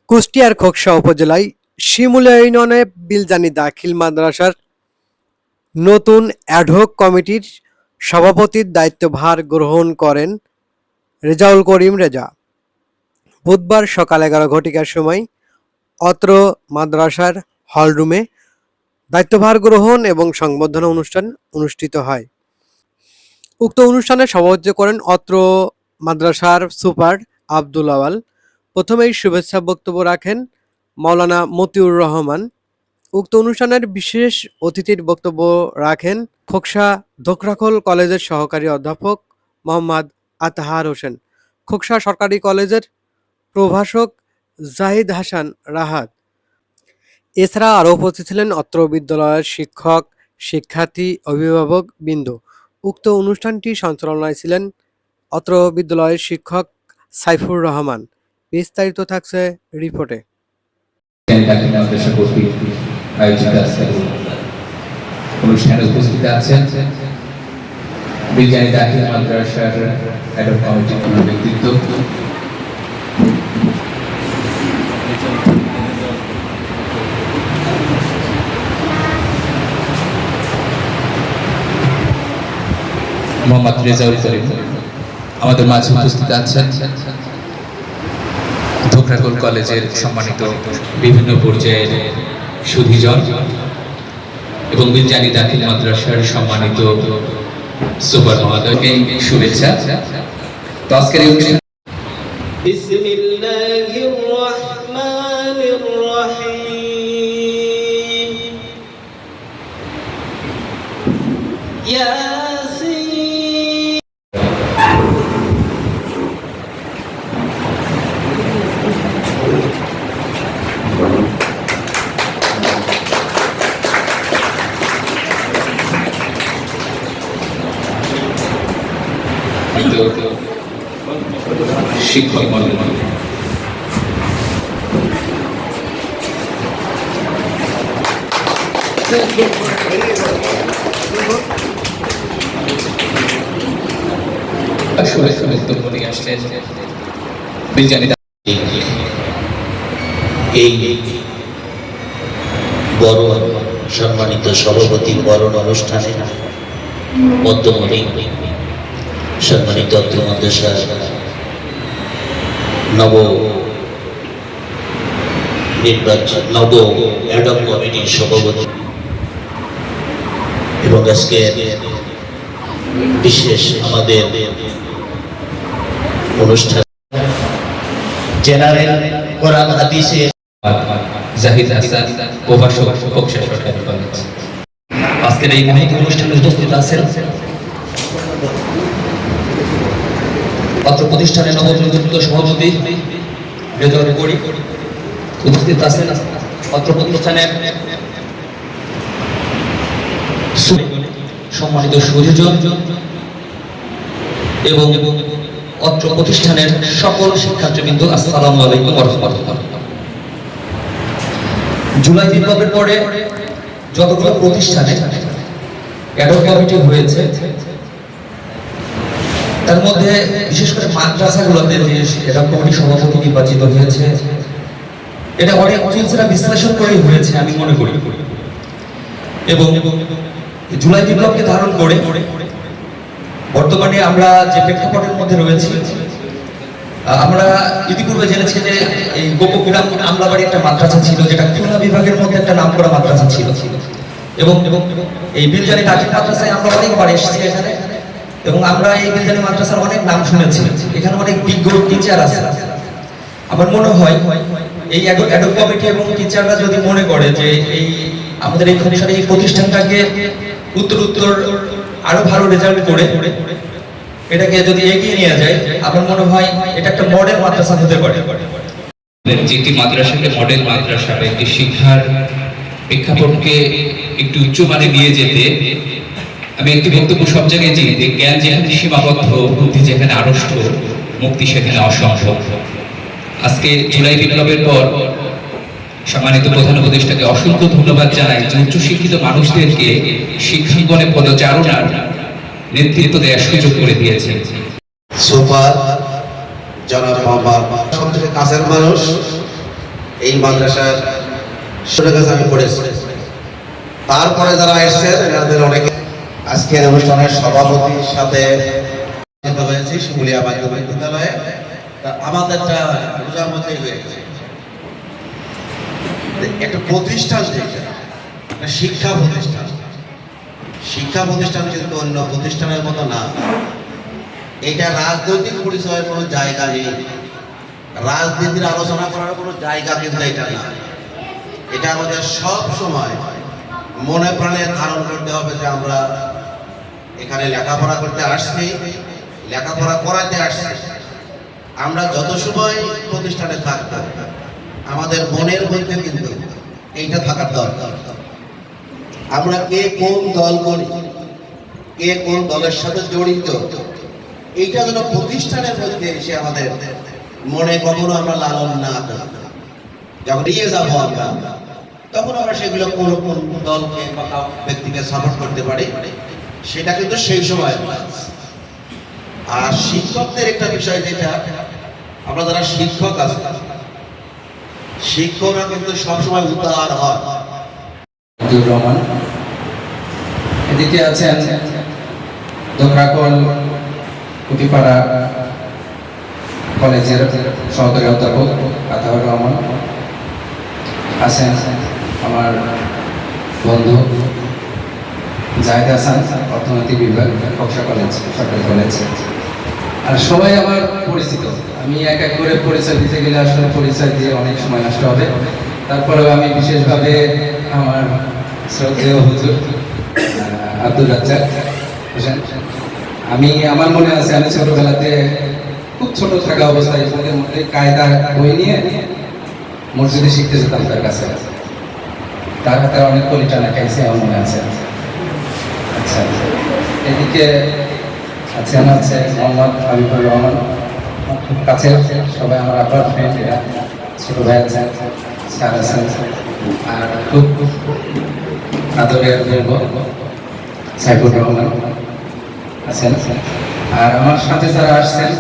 কুষ্টিয়ার খোকসা উপজেলায় শিমুলিয়া ইউনিয়নে বিলজানি দাখিল মাদ্রাসার নতুন অ্যাডহক কমিটির সভাপতির দায়িত্বভার গ্রহণ করেন রেজাউল করিম রেজা। বুধবার সকাল 11 ঘটিকার সময় অত্র মাদ্রাসার হলরুমে দায়িত্বভার গ্রহণ এবং সংবর্ধনা অনুষ্ঠান অনুষ্ঠিত হয়। উক্ত অনুষ্ঠানে সভাপতিত্ব করেন অত্র মাদ্রাসার সুপার আব্দুল আওয়াল। প্রথমেই শুভেচ্ছা বক্তব্য রাখেন মাওলানা মতিউর রহমান। উক্ত অনুষ্ঠানের বিশেষ অতিথির বক্তব্য রাখেন খোকসা দোকরাখোল কলেজের সহকারী অধ্যাপক মোহাম্মদ আতাহার হোসেন, খোকসা সরকারি কলেজের প্রভাষক জাহিদ হাসান রাহাত। এছাড়া আরও উপস্থিত ছিলেন অত্র বিদ্যালয়ের শিক্ষক, শিক্ষার্থী, অভিভাবক বৃন্দ। উক্ত অনুষ্ঠানটি সঞ্চালনায় ছিলেন অত্র বিদ্যালয়ের শিক্ষক সাইফুর রহমান। বিস্তারিত থাকছে রিপোর্টে। অনুষ্ঠানে উপস্থিত আছেন বিলজানি দাখিল মাদ্রাসার অ্যাডহক কমিটির ব্যক্তিত্ব, মোহাম্মদ রেজাউল করিম। আমাদের মাঝে উপস্থিত আছেন দোকরাখোল কলেজের সম্মানিত বিভিন্ন পর্যায়ের সুধীজন এবং বিলজানি দাখিল মাদ্রাসার সম্মানিত সুপার মহোদয়কে শুভেচ্ছা। তো আজকের এই অনুষ্ঠান বিসমিল্লাহির রহমানির রহিম ইয়াসিন। শিক্ষক মন্ডল, শুভেচ্ছা বক্তব্য নিয়ে আসলেন বিলজানি এই বরণ সম্মানিত সভাপতি বরণ অনুষ্ঠানে মধ্যমণি সম্মানিত অত্র মাদ্রাসার নব অ্যাডহক কমিটির সভাপতি এবং আজকে বিশেষ আমাদের অনুষ্ঠান জেনারেল কোরআন হাদিসে জাহিদ হাসান, প্রভাষক, খোকসা সরকারি কলেজ। আজকের এই মহৎ অনুষ্ঠানে উপস্থিত আছেন অত্র প্রতিষ্ঠানের নবনিযুক্ত সভাপতি রেজাউল করিম। উপস্থিত আছেন অত্র প্রতিষ্ঠানের সম্মানিত সুধীজন এবং অত্র প্রতিষ্ঠানের সকল শিক্ষার্থীবৃন্দ। আসসালামু আলাইকুম ওয়া রাহমাতুল্লাহ। জুলাই বিপ্লবের পরে যতগুলো প্রতিষ্ঠানে অ্যাডহক কমিটি হয়েছে তার মধ্যে বিশেষ করে মাদ্রাসাগুলোতে যে অ্যাডহক কমিটি সভাপতি নির্বাচিত হয়েছে এটা অনেক অচিন্তরা বিশ্লেষণ করেই হয়েছে আমি মনে করি। এবং জুলাই বিপ্লবকে ধারণ করে বর্তমানে আমরা যে প্রেক্ষাপটের মধ্যে রয়েছি, আমরা ইতিপূর্বে জেনেছি যে এই গোপগ্রাম আমলাবাড়ি একটা মাদ্রাসা ছিল যেটা খুলনা বিভাগের মধ্যে একটা নামকরা মাদ্রাসা ছিল এবং এই বিলজানি দাখিল মাদ্রাসায় আমরা অনেকবার এসেছি এখানে এবং আমরা এই বিলজানি মাদ্রাসার অনেক নাম শুনেছি। এখানে অনেক বিজ্ঞ টিচার আছে। আমার মনে হয় এই অ্যাডহক কমিটি এবং টিচাররা যদি মনে করে যে এই আমাদের এই খোকসার এই প্রতিষ্ঠানটাকে উত্তর আরো ভালো রেজাল্ট করে এটাকে যদি এগিয়ে নিয়ে যায়, আমার মনে হয় এটা একটা মডেল মাদ্রাসা হতে পারে। যেটি মাদ্রাসাকে মডেল মাদ্রাসা একটি শিক্ষার প্রেক্ষাপটকে একটু উচ্চমানে নিয়ে যেতে আমি একটি বক্তব্য সব জায়গায় দিই যে জ্ঞান যেখানে সীমাবদ্ধ, বুদ্ধি যেখানে আড়ষ্ট, মুক্তি সেখানে অসম্ভব। আজকে জুলাই বিপ্লবের পর সম্মানিত প্রধান উপদেষ্টাকে অসংখ্য ধন্যবাদ জানাই যে উচ্চশিক্ষিত মানুষদেরকে শিক্ষাঙ্গনে পদচারণার নেতৃত্ব দেওয়ার সুযোগ করে দিয়েছে। সুপার জনাব মোহাম্মদ সবথেকে কাছের মানুষ এই মাদ্রাসার শুরুর কাছে আমি পড়েছি। তারপরে যারা এসেছেন এনাদের অনেকে আজকের অনুষ্ঠানের সভাপতির সাথে হয়েছি শিমুলিয়া মাধ্যমিক বিদ্যালয়ে। আমাদেরটা রোজার মধ্যেই হয়ে গেছে। একটা প্রতিষ্ঠান যেটা শিক্ষা প্রতিষ্ঠান, শিক্ষা প্রতিষ্ঠান কিন্তু অন্য প্রতিষ্ঠানের মতো না। এটা রাজনৈতিক পরিচয়ের কোনো জায়গা নেই, রাজনীতির আলোচনা করার কোনো জায়গা কিন্তু এটা না। এটা আমাদের সব সময় মনে প্রাণে ধারণ করতে হবে যে আমরা এখানে লেখাপড়া করতে আসছি, লেখাপড়া করাতে আসছি। আমরা যত সময় প্রতিষ্ঠানে থাকবো আমাদের মনের মধ্যে কিন্তু এইটা থাকার দরকার। আমরা কে কোন দল করি, কে কোন দলের সাথে জড়িত, এইটা যেন প্রতিষ্ঠানের মধ্যে এসে আমাদের মনে কখনো আমরা লালন না করি। যখন নিয়ে যাবো আমরা তখন আমরা সেগুলো কোন কোন দলকে বা ব্যক্তিকে সাপোর্ট করতে পারি, সেটা কিন্তু সেই সময়। আর শিক্ষকদের একটা বিষয় যেটা, আমরা যারা শিক্ষক আছে শিক্ষকরা কিন্তু সবসময় উদার হয়। রহমান এদিকে আছেন দোকরাকল কুটিপাড়া কলেজের সহকারী অধ্যাপক আতাউর রহমান, আছেন আমার বন্ধু জাহিদ হাসান অর্থনৈতিক বিভাগ কক্সা কলেজ সরকারি কলেজ। আর সবাই আমার পরিচিত, আমি এক এক করে পরিচয় দিতে গেলে আসলে পরিচয় দিয়ে অনেক সময় নষ্ট হবে। তারপরেও আমি বিশেষভাবে আমার শ্রদ্ধেয় হুজুর আব্দুল রাজ্জাক হোসেন, আমার মনে আছে আমি ছোটবেলাতে খুব ছোট থাকা অবস্থায় ওদের মধ্যে কায়দা বই নিয়ে মসজিদে শিখতে যেতাম তার কাছে। তার হাতে অনেক কলিটানা খাইছে আমার মনে আছে। আচ্ছা, এদিকে আছেন আছে মোহাম্মদ হাবিবুর রহমান, খুব কাছের সবাই আমার আবার ফ্রেন্ড, এরা ছোট ভাই আছেন স্যার আছেন। আর খুব আদরের সাইফুর রহমান আছেন। আর আমার সাথে যারা আসছেন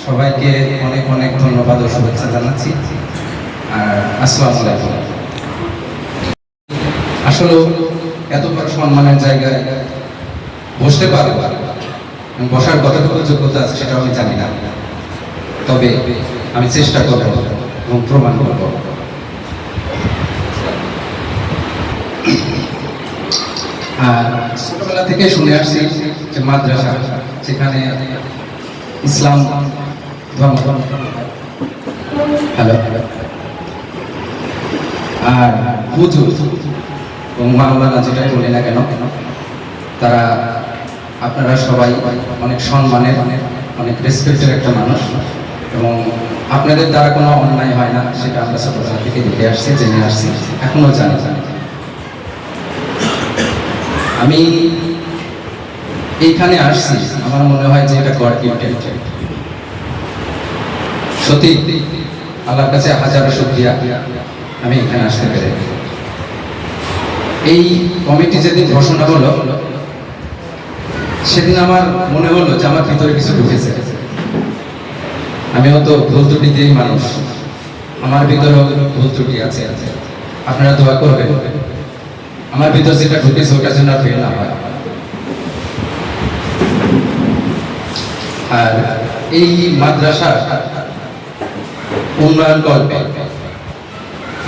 সবাইকে অনেক অনেক ধন্যবাদ ও শুভেচ্ছা জানাচ্ছি। আর আসসালামু আলাইকুম। আসলে এত বড় সম্মানের জায়গায় বসতে পারবো, বসার কতটুকু যোগ্যতা আছে সেটা আমি জানি না, তবে আমি চেষ্টা করব এবং প্রমাণ করব। আর ছোটবেলা থেকে শুনে আসছি যে মাদ্রাসা, সেখানে ইসলাম ধর্ম হ্যালো আর হুজুর এবং মাওলানা যেটাই বলি না কেন, তারা আপনারা সবাই অনেক সম্মানের অনেক রেসপেক্টের একটা মানুষ, এবং আপনাদের দ্বারা কোনো অন্যায় হয় না সেটা আমরা ছোটবেলা থেকে দেখে আসছি, জেনে আসছি, এখনো জানি। আমি এইখানে আসছি আমার মনে হয় যে এটা গড গিফটেড। সত্যি আল্লাহর কাছে হাজারো শুকরিয়া আমি এখানে আসতে পেরে। এই কমিটি যেদিন ঘোষণা হলো সেদিন আমার মনে হলো যে আমার ভিতরে কিছু ঢুকেছে। আমিও তো ভুল ত্রুটি দিয়েই মানুষ, আমার ভিতরেও ভুল ত্রুটি আছে। আপনারা দোয়া করবেন আমার ভিতর যেটা ঢুকেছে ওটার জন্য আর ফেল না হয়। আর এই মাদ্রাসা উন্নয়ন করবে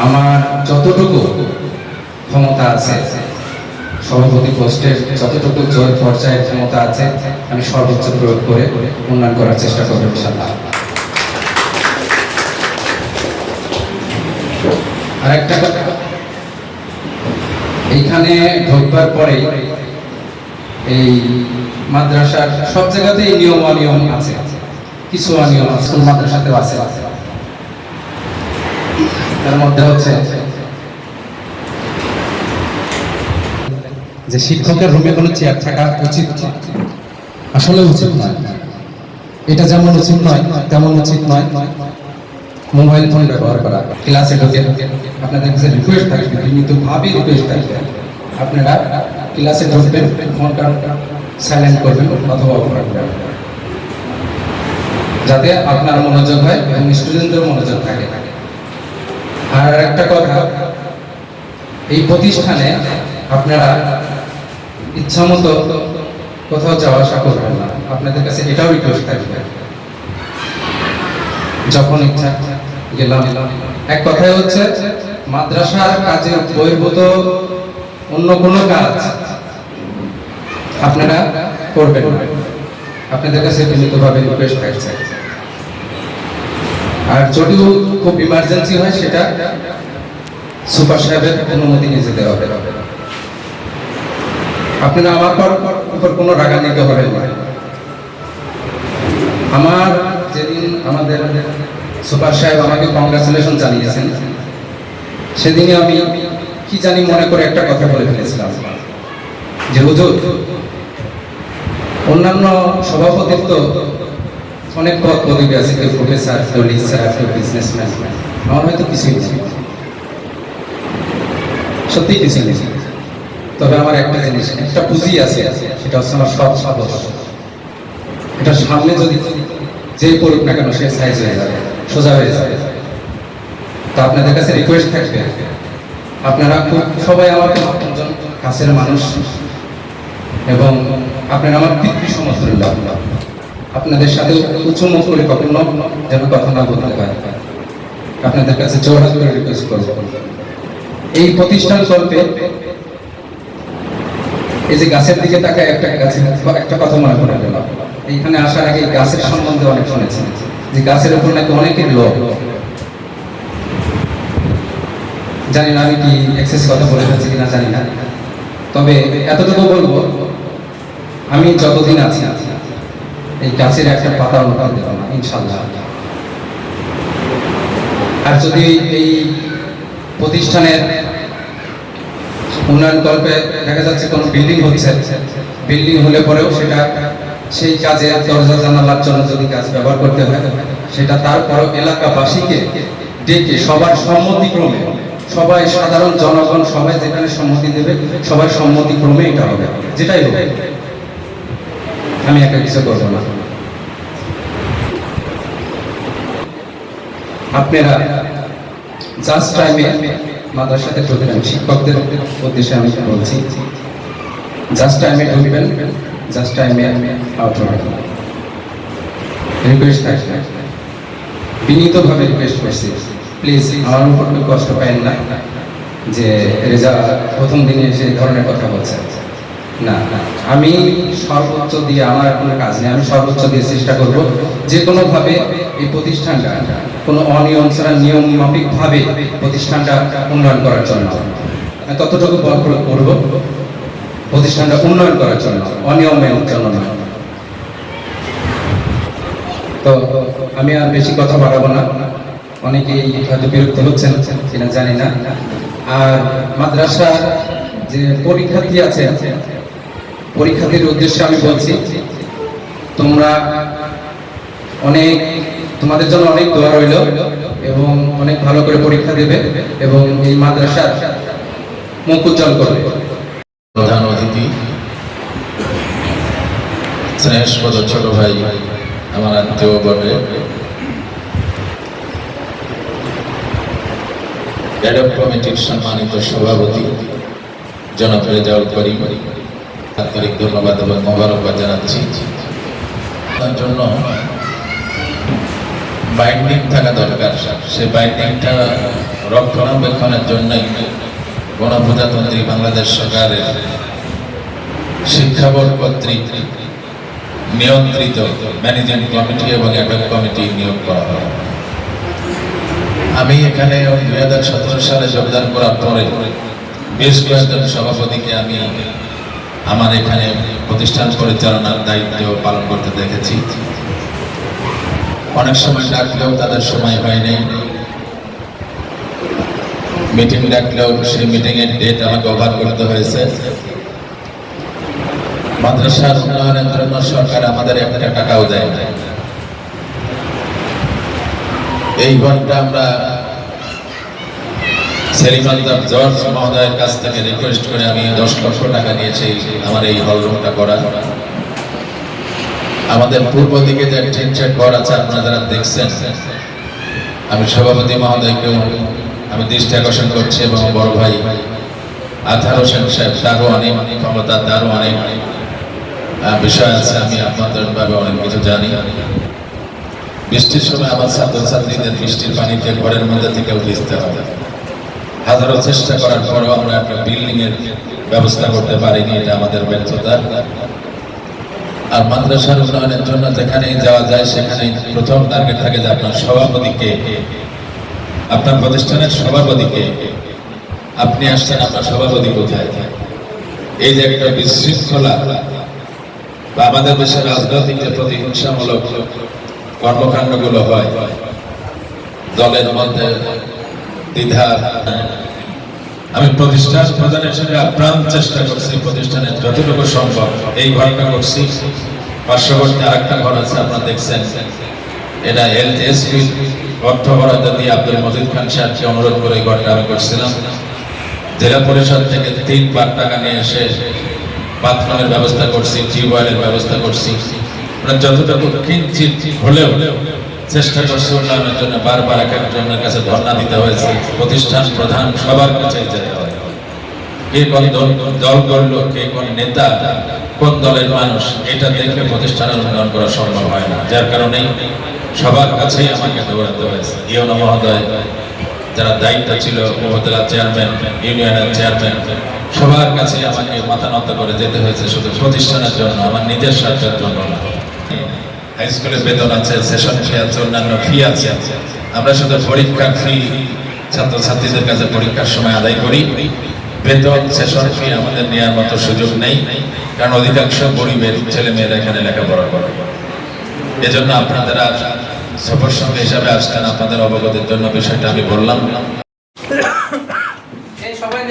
আমার যতটুকু ক্ষমতা আছে, সভাপতি পোস্টের যতটুকু জয় পর্যায়ের ক্ষমতা আছে আমি সর্বোচ্চ প্রয়োগ করে উন্নয়ন করার চেষ্টা করব ইনশাআল্লাহ। আর একটা কথা, এইখানে ঢোকবার পরে এই মাদ্রাসার সব জায়গাতেই নিয়ম অনিয়ম আছে, কিছু অনিয়ম স্কুল মাদ্রাসাতেও আছে। তার মধ্যে হচ্ছে যে শিক্ষকের রুমে কোনো চেয়ার থাকা উচিত আসলে উচিত নয়। এটা যেমন উচিত নয় তেমন উচিত নয় মোবাইল ফোন ব্যবহার করা। ক্লাসে ঢোকে আপনাদের কাছে রিকোয়েস্ট থাকবে, কিন্তু ভাবি রিকোয়েস্ট থাকবে, আপনারা ক্লাসে ঢুকবেন, ফোনটা সাইলেন্ট করবেন অথবা অফ রাখবেন, যাতে আপনার মনোযোগ হয় এবং স্টুডেন্টদের মনোযোগ থাকে। আর একটা কথা, এই প্রতিষ্ঠানে আপনারা ইচ্ছামতো কোথাও যাওয়া আসা করবেন না। আপনাদের কাছে এটাও রিকোয়েস্ট থাকবে, যখন ইচ্ছা গেলাম। এক কথায় হচ্ছে মাদ্রাসার কাজে বহির্ভূত অন্য কোনো কাজ আপনারা করবেন না। আপনাদের কাছে বিনীতভাবে রিকোয়েস্ট থাকছে। আর যদিও খুব ইমার্জেন্সি হয়, সেটা সুপার সাহেবের অনুমতি নিয়ে যেতে হবে। আপনারা আমার উপর কোনো রাগান্বিত হবেন না। আমার যেদিন আমাদের সুপার সাহেব আমাকে কংগ্রাচুলেশন জানিয়েছেন, সেদিনই আমি কি জানি মনে করে একটা কথা বলে ফেলেছিলাম যে হুজুর, অন্যান্য সভাপতির তো অনেক পদ পদবি আছে, কেউ প্রফেসর, কেউ লেকচারার, কেউ বিজনেসম্যান, আমার হয়তো কিছুই নেই, সত্যি কিছু নেই। তবে আমার একটা জিনিস, একটা পুঁজি আছে, সেটা হচ্ছে আমার সব সাহস। এটা সামনে যদি যেই পড়ুক না কেন, সে সাইজ হয়ে যাবে, সোজা হয়ে যাবে। তো আপনাদের কাছে রিকোয়েস্ট থাকবে, আপনারা খুব সবাই আমার একজন কাছের মানুষ এবং আপনারা আমার পিতৃ সমতুল্য। আপনাদের সাথে উঁচু মুখ করে কখনো যেন কথা না বলতে পারে। আপনাদের কাছে জোরহাত করে রিকোয়েস্ট করব, এই প্রতিষ্ঠান চলবে। এই যে গাছের দিকে তাকায় একটা কথা মনে পড়ে গেল। এইখানে আসার আগে গাছের সম্বন্ধে অনেক শুনেছি, যে গাছের উপর নাকি অনেকের লোভ। জানি না আমি কি এক্সেস কথা বলে যাচ্ছি কিনা জানি না, তবে এতটুকু বলবো, আমি যতদিন আছি এই গাছের একটা পাতা উঠাতে দেব না, ইনশাল্লাহ। আর যদি এই প্রতিষ্ঠানের উন্নয়ন কল্পে দেখা যাচ্ছে কোনো বিল্ডিং হচ্ছে, বিল্ডিং হলে পরেও সেটা সেই কাজে দরজা জানালার জন্য যদি কাজ ব্যবহার করতে হয়, সেটা তারপরও এলাকাবাসীকে ডেকে সবার সম্মতিক্রমে, সবাই সাধারণ জনগণ সবাই যেখানে সম্মতি দেবে, সবার সম্মতিক্রমে এটা হবে, যেটাই হবে। আমি একটা কিছু করবো না। আপনারা জাস্ট টাইমে মাদ্রাসাতে ঢুকবেন, শিক্ষকদের উদ্দেশ্যে আমি বলছি, জাস্ট টাইমে ঢুকবেন, জাস্ট টাইমে আউট হবেন। রিকোয়েস্ট থাকবে, বিনীতভাবে রিকোয়েস্ট করছি, প্লিজ আমার উপর একটু কষ্ট পাবেন না যে রেজা প্রথম দিনে এসে এই ধরনের কথা বলছে। না, আমি সর্বোচ্চ দিয়ে, আমার কোনো কাজ নেই, আমি সর্বোচ্চ দিয়ে চেষ্টা করব যে কোনোভাবে এই প্রতিষ্ঠানটা কোনো অনিয়ম ছাড়া নিয়ম মাফিকভাবে প্রতিষ্ঠানটা উন্নয়ন করার জন্য আমি ততটুকু বল প্রয়োগ করব, প্রতিষ্ঠানটা উন্নয়ন করার জন্য, অনিয়মের জন্য নয়। তো আমি আর বেশি কথা বাড়াবো না, অনেকেই হয়তো বিরক্ত হচ্ছেন কিনা জানি না। আর মাদ্রাসা যে পরীক্ষার্থী আছে, পরীক্ষার্থীর উদ্দেশ্যে আমি বলছি, তোমরা তোমাদের জন্য অনেক দোয়া রইল এবং অনেক ভালো করে পরীক্ষা দেবে এবং এই মাদ্রাসার মুখ উজ্জ্বল করবে। প্রধান অতিথি, স্নেহস্পদ ছোট ভাই, আমার আত্মীয় বটে, অ্যাডপ কমিটির সম্মানিত সভাপতি জনাব রেজাউল করিম, আন্তরিক ধন্যবাদ এবং মোবারকবাদ জানাচ্ছি। তার জন্য বাইন্ডিং থাকা দরকার, সে বাইন্ডিংটা রক্ষণাবেক্ষণের জন্যই গণপ্রজাতন্ত্রী বাংলাদেশ সরকারের শিক্ষা বোর্ড কর্তৃক নিয়ন্ত্রিত ম্যানেজিং কমিটি এবং অ্যাডপ কমিটি নিয়োগ করা হয়। আমি এখানে 2017 সালে যোগদান করার পরে বেশ কয়েকজন সভাপতিকে আমি আমার এখানে প্রতিষ্ঠান পরিচালনার দায়িত্ব পালন করতে দেখেছি। অনেক সময় ডাকলেও তাদের সময় হয়নি, মিটিং ডাকলেও সেই মিটিংয়ের ডেট আমাকে ওভার করতে হয়েছে। মাদ্রাসার উন্নয়নের জন্য সরকার আমাদের একটা টাকাও দেয় না। এই ঘন্টা আমরা সেলিম আলতাফ জর্জ মহোদয়ের কাছ থেকে রিকোয়েস্ট করে আমি 10 লক্ষ টাকা নিয়েছি আমার এই হল রুমটা করা। আমাদের পূর্ব দিকে যে টিনশেড ঘর আছে আপনারা যারা দেখছেন, আমি সভাপতি মহোদয়কেও আমি দৃষ্টি আকর্ষণ করছি এবং বড় ভাই আজহার হোসেন সাহেব, তারও অনেক ক্ষমতা, তারও অনেক বিষয় আছে, আমি আপনাদের ভাবে অনেক কিছু জানি। বৃষ্টির সময় আমার ছাত্রছাত্রীদের বৃষ্টির পানিতে ঘরের মধ্যে থেকে ভিজতে হবে। হাজারো চেষ্টা করার পরও আমরা একটা বিল্ডিং এর ব্যবস্থা করতে পারিনি, এটা আমাদের ব্যর্থতা। আর মাদ্রাসার উন্নয়নের জন্য যেখানেই যাওয়া যায় সেখানেই প্রথম টার্গেট থাকে যে আপনার সভাপতিকে, আপনার প্রতিষ্ঠানের সভাপতিকে, আপনি আসছেন, আপনার সভাপতি কোথায়? এই যে একটা বিশৃঙ্খলা বা আমাদের দেশের রাজনৈতিক যে প্রতিহিংসামূলক কর্মকাণ্ডগুলো হয়, দলের মধ্যে দ্বিধা, আমি প্রতিষ্ঠান প্রধানের সঙ্গে আপ্রাণ চেষ্টা করছি প্রতিষ্ঠানের যতটুকু সম্ভব। এই ঘরটা করছি, পার্শ্ববর্তী আরেকটা ঘর আছে আপনারা দেখছেন, এটা এলএসপি অর্থ বরাদ্দ দিয়ে আব্দুল মজিদ খান সাহেবকে অনুরোধ করে এই ঘরটা আমি করছিলাম। জেলা পরিষদ থেকে 3 লাখ টাকা নিয়ে এসে বাথরুমের ব্যবস্থা করছি, টিউবওয়েলের ব্যবস্থা করছি। যতটুকু কিঞ্চিত হলেও চেষ্টা করছে উন্নয়নের জন্য। বারবার এক একজনের কাছে ধর্ণা দিতে হয়েছে, প্রতিষ্ঠান প্রধান সবার কাছে যেতে হয়। কে কোন দল করলো, কে কোন নেতা, কোন দলের মানুষ, এটা দেখে প্রতিষ্ঠানের উন্নয়ন করা সম্ভব হয় না। যার কারণেই সবার কাছেই আমাকে দৌড়াতে হয়েছে। ইউনো মহোদয়, যারা দায়িত্ব ছিল, উপজেলা চেয়ারম্যান, ইউনিয়নের চেয়ারম্যান, সবার কাছে আমাকে মাথা নত করে যেতে হয়েছে, শুধু প্রতিষ্ঠানের জন্য, আমার নিজের স্বার্থের জন্য না। হাই স্কুলের বেতন আছে, সেশন ফি আছে, অন্যান্য ফি আছে। আমরা শুধু পরীক্ষার ফি ছাত্রছাত্রীদের কাছে পরীক্ষার সময় আদায় করি, বেতন সেশন ফি আমাদের নেওয়ার মতো সুযোগ নেই, কারণ অধিকাংশ গরিবের ছেলে মেয়েরা এখানে লেখাপড়া করে। এজন্য আপনারা সফর সঙ্গে হিসাবে আসছেন, আপনাদের অবগতির জন্য বিষয়টা আমি বললাম। সবাই